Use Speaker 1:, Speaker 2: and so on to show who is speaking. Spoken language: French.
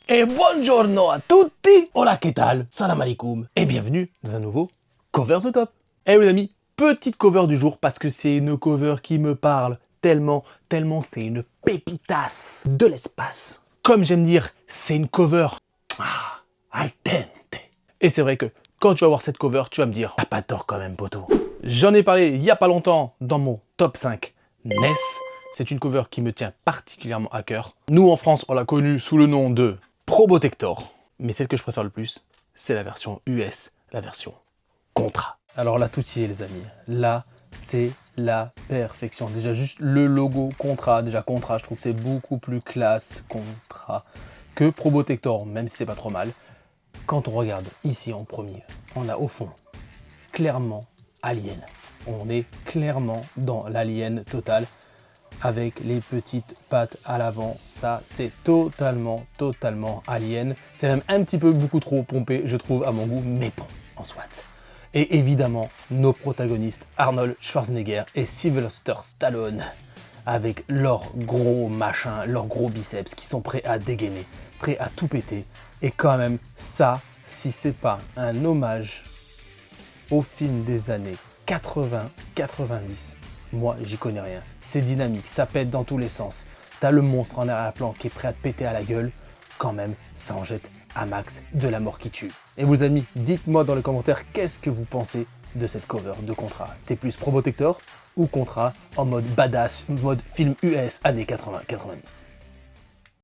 Speaker 1: Et buongiorno a tutti, hola que tal, salam alaikum, et bienvenue dans un nouveau Cover the Top. Eh les amis, petite cover du jour parce que c'est une cover qui me parle tellement c'est une pépitasse de l'espace. Comme j'aime dire, c'est une cover al dente. Et c'est vrai que quand tu vas voir cette cover, tu vas me dire, t'as pas tort quand même, poteau. J'en ai parlé il y a pas longtemps dans mon top 5 NES. C'est une cover qui me tient particulièrement à cœur. Nous, en France, on l'a connue sous le nom de Probotector. Mais celle que je préfère le plus, c'est la version US, la version Contra. Alors là, tout y est, les amis. Là, c'est la perfection. Déjà, juste le logo Contra. Déjà, Contra, je trouve que c'est beaucoup plus classe, Contra, que Probotector, même si c'est pas trop mal. Quand on regarde ici en premier, on a au fond, clairement, Alien. On est clairement dans l'Alien total. Avec les petites pattes à l'avant, ça c'est totalement Alien. C'est même un petit peu beaucoup trop pompé, je trouve, à mon goût, mais bon, en soit. Et évidemment, nos protagonistes, Arnold Schwarzenegger et Sylvester Stallone, avec leurs gros machins, leurs gros biceps, qui sont prêts à dégainer, prêts à tout péter. Et quand même, ça, si c'est pas un hommage au film des années 80-90, moi, j'y connais rien. C'est dynamique, ça pète dans tous les sens. T'as le monstre en arrière-plan qui est prêt à te péter à la gueule. Quand même, ça en jette à max de la mort qui tue. Et vous amis, dites-moi dans les commentaires qu'est-ce que vous pensez de cette cover de Contra. T'es plus Probotector ou Contra en mode badass, mode film US années 80-90?